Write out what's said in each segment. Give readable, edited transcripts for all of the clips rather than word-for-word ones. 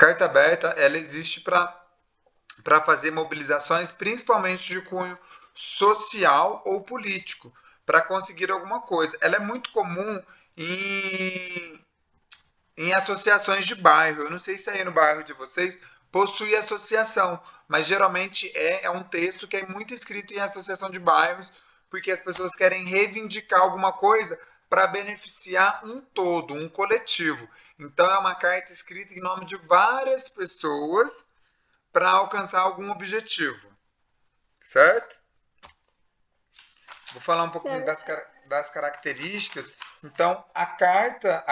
carta aberta, ela existe para fazer mobilizações, principalmente de cunho social ou político, para conseguir alguma coisa. Ela é muito comum em, em associações de bairro. Eu não sei se aí no bairro de vocês possui associação, mas geralmente é um texto que é muito escrito em associação de bairros, porque as pessoas querem reivindicar alguma coisa para beneficiar um todo, um coletivo. Então é uma carta escrita em nome de várias pessoas para alcançar algum objetivo, certo? Vou falar um pouquinho Certo. das características. Então, a carta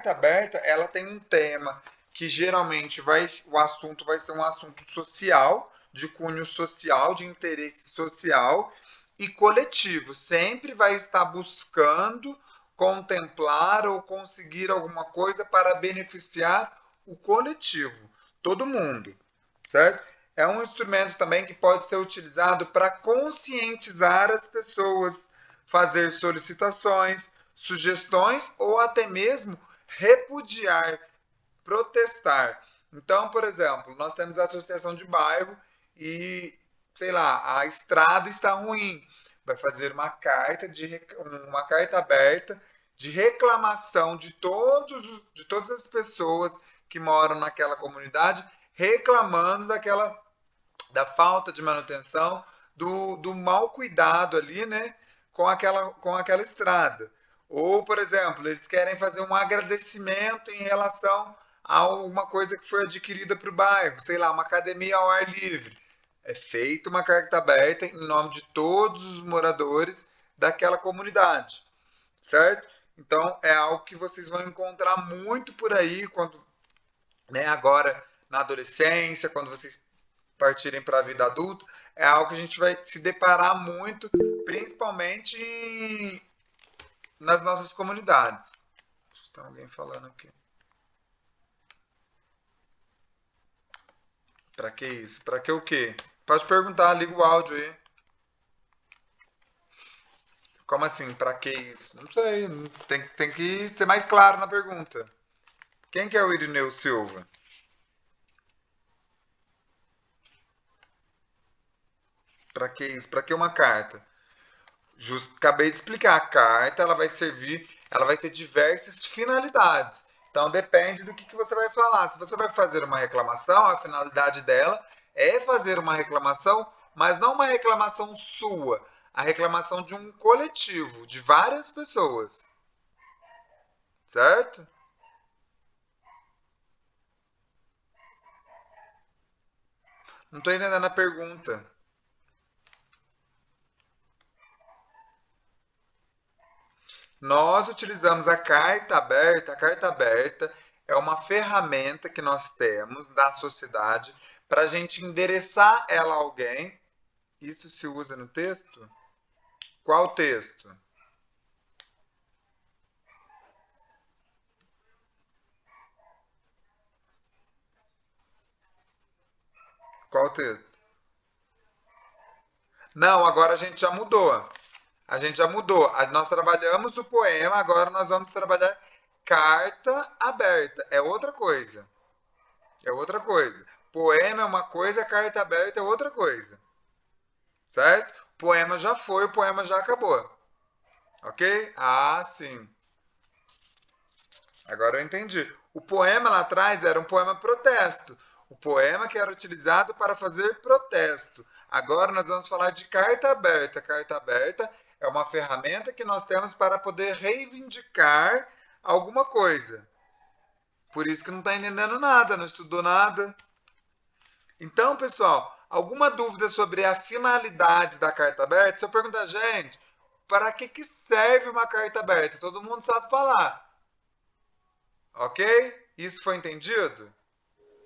aberta, ela tem um tema que geralmente o assunto vai ser um assunto social, de cunho social, de interesse social e coletivo. Sempre vai estar buscando contemplar ou conseguir alguma coisa para beneficiar o coletivo, todo mundo, certo? É um instrumento também que pode ser utilizado para conscientizar as pessoas, fazer solicitações, sugestões ou até mesmo repudiar, protestar. Então, por exemplo, nós temos a associação de bairro e, sei lá, a estrada está ruim. Vai fazer uma carta aberta de reclamação de todas as pessoas que moram naquela comunidade, reclamando da falta de manutenção, do mau cuidado ali, né, com aquela estrada. Ou, por exemplo, eles querem fazer um agradecimento em relação a uma coisa que foi adquirida para o bairro, sei lá, uma academia ao ar livre. É feita uma carta aberta em nome de todos os moradores daquela comunidade, certo? Então é algo que vocês vão encontrar muito por aí quando, né, agora na adolescência, quando vocês partirem para a vida adulta, é algo que a gente vai se deparar muito, principalmente nas nossas comunidades. Tem alguém falando aqui. Para que isso? Para que o quê? Pode perguntar, liga o áudio aí. Como assim, para que isso? Não sei, tem que ser mais claro na pergunta. Quem que é o Irineu Silva? Para que isso? Para que uma carta? Acabei de explicar, a carta ela vai servir, ela vai ter diversas finalidades. Então depende do que você vai falar. Se você vai fazer uma reclamação, a finalidade dela é fazer uma reclamação, mas não uma reclamação sua, a reclamação de um coletivo, de várias pessoas, certo? Não estou entendendo a pergunta. Nós utilizamos a carta aberta. A carta aberta é uma ferramenta que nós temos da sociedade para a gente endereçar ela a alguém. Isso se usa no texto? Qual texto? Qual texto? Não, agora a gente já mudou. A gente já mudou. Nós trabalhamos o poema, agora nós vamos trabalhar carta aberta. É outra coisa. É outra coisa. Poema é uma coisa, carta aberta é outra coisa. Certo? Poema já foi, o poema já acabou. Ok? Ah, sim. Agora eu entendi. O poema lá atrás era um poema protesto. O poema que era utilizado para fazer protesto. Agora nós vamos falar de carta aberta. Carta aberta é uma ferramenta que nós temos para poder reivindicar alguma coisa. Por isso que não está entendendo nada, não estudou nada. Então, pessoal, alguma dúvida sobre a finalidade da carta aberta? Se eu perguntar, gente, para que serve uma carta aberta? Todo mundo sabe falar. Ok? Isso foi entendido?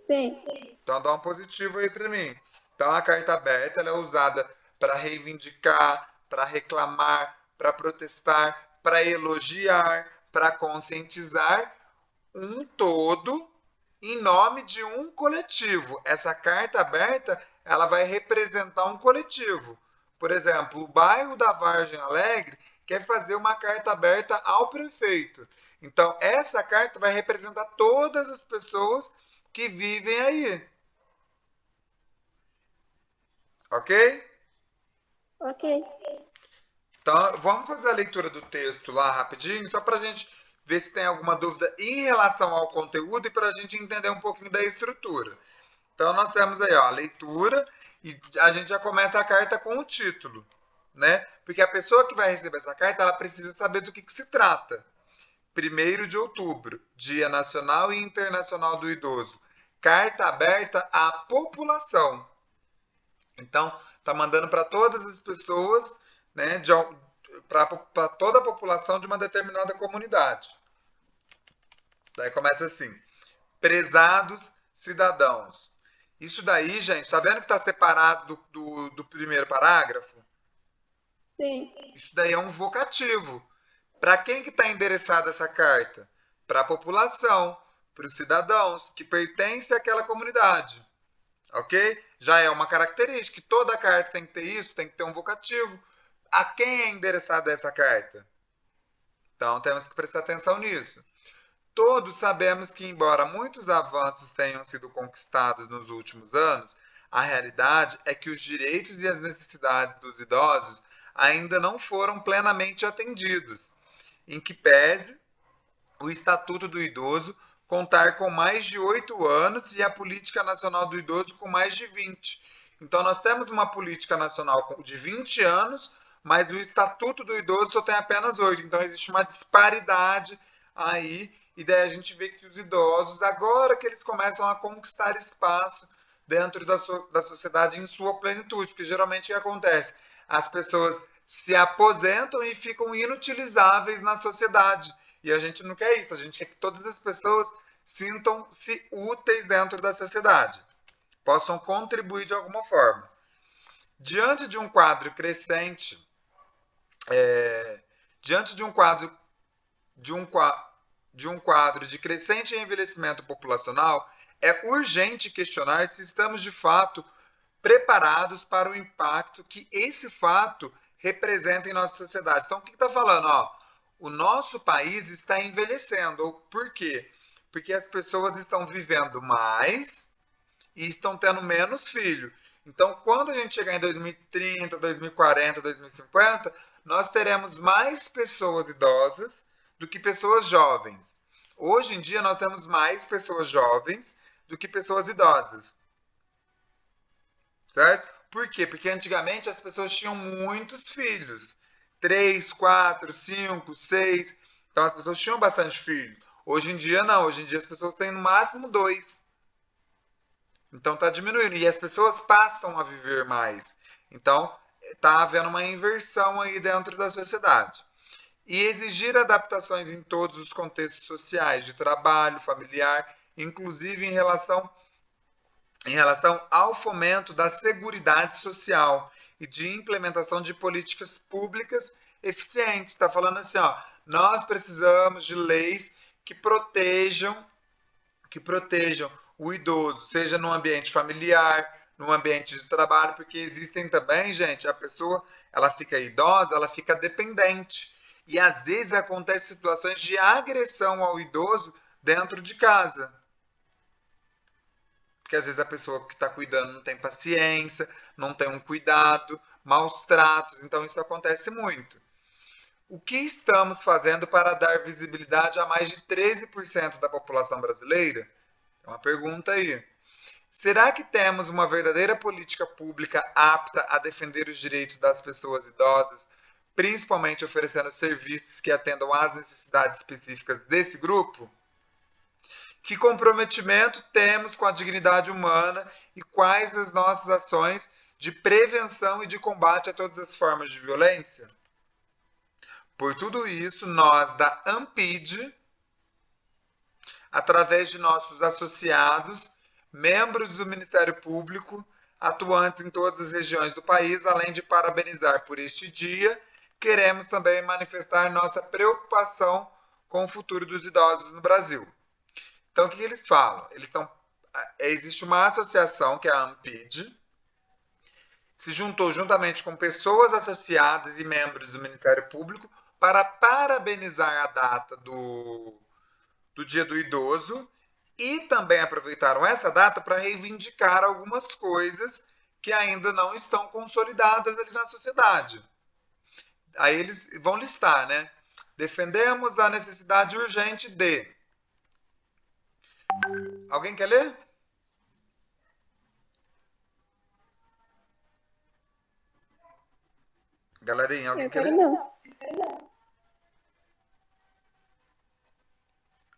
Sim. Então dá um positivo aí para mim. Então a carta aberta ela é usada para reivindicar, para reclamar, para protestar, para elogiar, para conscientizar um todo em nome de um coletivo. Essa carta aberta ela vai representar um coletivo. Por exemplo, o bairro da Vargem Alegre quer fazer uma carta aberta ao prefeito. Então, essa carta vai representar todas as pessoas que vivem aí, ok? Ok. Então, vamos fazer a leitura do texto lá rapidinho, só para a gente ver se tem alguma dúvida em relação ao conteúdo e para a gente entender um pouquinho da estrutura. Então, nós temos aí ó, a leitura e a gente já começa a carta com o título, né? Porque a pessoa que vai receber essa carta, ela precisa saber do que se trata. 1º de outubro, Dia Nacional e Internacional do Idoso. Carta aberta à população. Então, está mandando para todas as pessoas, né, para toda a população de uma determinada comunidade. Daí começa assim: prezados cidadãos. Isso daí, gente, tá vendo que está separado do primeiro parágrafo? Sim. Isso daí é um vocativo. Para quem que está endereçada essa carta? Para a população, para os cidadãos que pertencem àquela comunidade. Ok? Já é uma característica. Toda carta tem que ter isso, tem que ter um vocativo. A quem é endereçada essa carta? Então temos que prestar atenção nisso. Todos sabemos que, embora muitos avanços tenham sido conquistados nos últimos anos, a realidade é que os direitos e as necessidades dos idosos ainda não foram plenamente atendidos, em que pese o Estatuto do Idoso contar com mais de 8 anos e a Política Nacional do Idoso com mais de 20. Então, nós temos uma política nacional de 20 anos, mas o Estatuto do Idoso só tem apenas 8. Então, existe uma disparidade aí, e daí a gente vê que os idosos, agora que eles começam a conquistar espaço dentro da sociedade em sua plenitude, porque geralmente o que acontece? As pessoas se aposentam e ficam inutilizáveis na sociedade. E a gente não quer isso, a gente quer que todas as pessoas sintam-se úteis dentro da sociedade, possam contribuir de alguma forma. Diante de um quadro crescente, diante de um quadro de crescente envelhecimento populacional, é urgente questionar se estamos de fato preparados para o impacto que esse fato representa em nossa sociedade. Então, o que está falando? Ó, o nosso país está envelhecendo. Por quê? Porque as pessoas estão vivendo mais e estão tendo menos filhos. Então, quando a gente chegar em 2030, 2040, 2050, nós teremos mais pessoas idosas do que pessoas jovens. Hoje em dia, nós temos mais pessoas jovens do que pessoas idosas. Certo? Por quê? Porque antigamente as pessoas tinham muitos filhos. 3, 4, 5, 6. Então as pessoas tinham bastante filhos. Hoje em dia não. Hoje em dia as pessoas têm no máximo 2. Então está diminuindo. E as pessoas passam a viver mais. Então está havendo uma inversão aí dentro da sociedade. E exigir adaptações em todos os contextos sociais, de trabalho, familiar, inclusive em relação ao fomento da seguridade social e de implementação de políticas públicas eficientes. Está falando assim, ó, nós precisamos de leis que protejam, que protejam o idoso, seja no ambiente familiar, no ambiente de trabalho, porque existem também, gente, a pessoa, ela fica idosa, ela fica dependente. E às vezes acontecem situações de agressão ao idoso dentro de casa. Porque às vezes a pessoa que está cuidando não tem paciência, não tem um cuidado, maus tratos, então isso acontece muito. O que estamos fazendo para dar visibilidade a mais de 13% da população brasileira? É uma pergunta aí. Será que temos uma verdadeira política pública apta a defender os direitos das pessoas idosas, principalmente oferecendo serviços que atendam às necessidades específicas desse grupo? Que comprometimento temos com a dignidade humana e quais as nossas ações de prevenção e de combate a todas as formas de violência? Por tudo isso, nós da AMPID, através de nossos associados, membros do Ministério Público, atuantes em todas as regiões do país, além de parabenizar por este dia, queremos também manifestar nossa preocupação com o futuro dos idosos no Brasil. Então, o que eles falam? Existe uma associação, que é a AMPID, se juntou juntamente com pessoas associadas e membros do Ministério Público para parabenizar a data do Dia do Idoso E também aproveitaram essa data para reivindicar algumas coisas que ainda não estão consolidadas ali na sociedade. Aí eles vão listar, né? Defendemos a necessidade urgente de. Alguém quer ler? Galerinha, alguém Eu quer quero ler? não.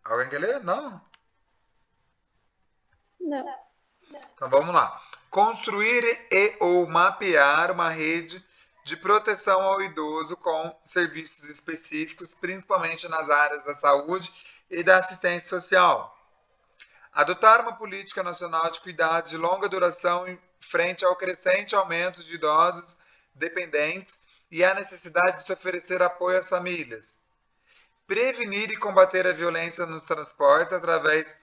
Alguém quer ler? Não? Não. Então vamos lá. Construir e ou mapear uma rede de proteção ao idoso com serviços específicos, principalmente nas áreas da saúde e da assistência social. Adotar uma política nacional de cuidados de longa duração em frente ao crescente aumento de idosos dependentes e à necessidade de se oferecer apoio às famílias. Prevenir e combater a violência nos transportes através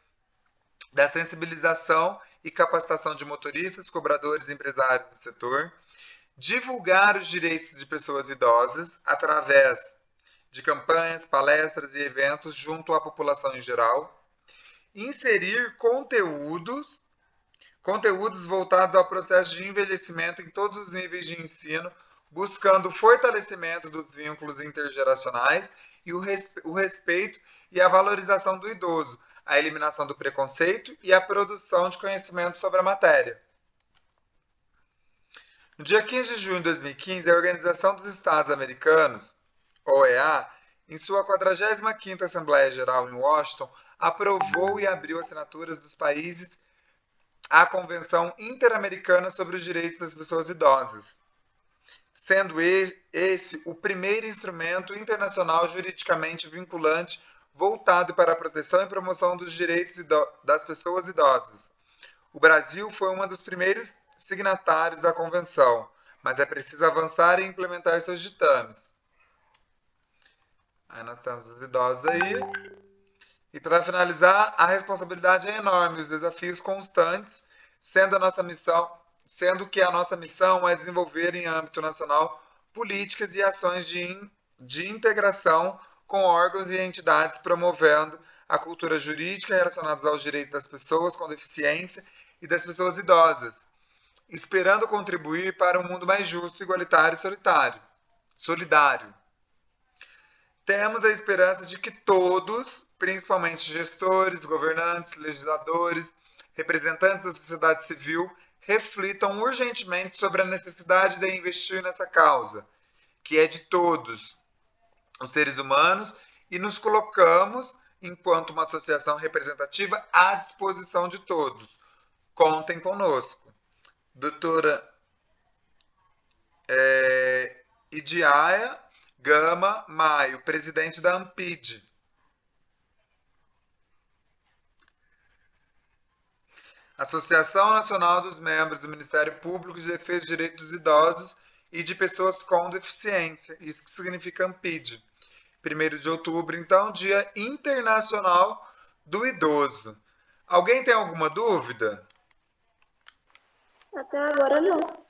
da sensibilização e capacitação de motoristas, cobradores e empresários do setor. Divulgar os direitos de pessoas idosas através de campanhas, palestras e eventos junto à população em geral. Inserir conteúdos voltados ao processo de envelhecimento em todos os níveis de ensino, buscando o fortalecimento dos vínculos intergeracionais e o respeito e a valorização do idoso, a eliminação do preconceito e a produção de conhecimento sobre a matéria. No dia 15 de junho de 2015, a Organização dos Estados Americanos, OEA, em sua 45ª Assembleia Geral em Washington, aprovou e abriu assinaturas dos países à Convenção Interamericana sobre os Direitos das Pessoas Idosas, sendo esse o primeiro instrumento internacional juridicamente vinculante voltado para a proteção e promoção dos direitos das pessoas idosas. O Brasil foi um dos primeiros signatários da convenção, mas é preciso avançar e implementar seus ditames. Aí nós temos os idosos aí. E para finalizar, a responsabilidade é enorme, os desafios constantes, sendo que a nossa missão é desenvolver em âmbito nacional políticas e ações de integração com órgãos e entidades promovendo a cultura jurídica relacionada aos direitos das pessoas com deficiência e das pessoas idosas, esperando contribuir para um mundo mais justo, igualitário e solidário. Temos a esperança de que todos, principalmente gestores, governantes, legisladores, representantes da sociedade civil, reflitam urgentemente sobre a necessidade de investir nessa causa, que é de todos os seres humanos, e nos colocamos, enquanto uma associação representativa, à disposição de todos. Contem conosco. Doutora Idiaia Gama Maio, presidente da AMPID. Associação Nacional dos Membros do Ministério Público de Defesa dos Direitos dos Idosos e de Pessoas com Deficiência. Isso que significa AMPID. 1º de outubro, então, Dia Internacional do Idoso. Alguém tem alguma dúvida? Até agora não.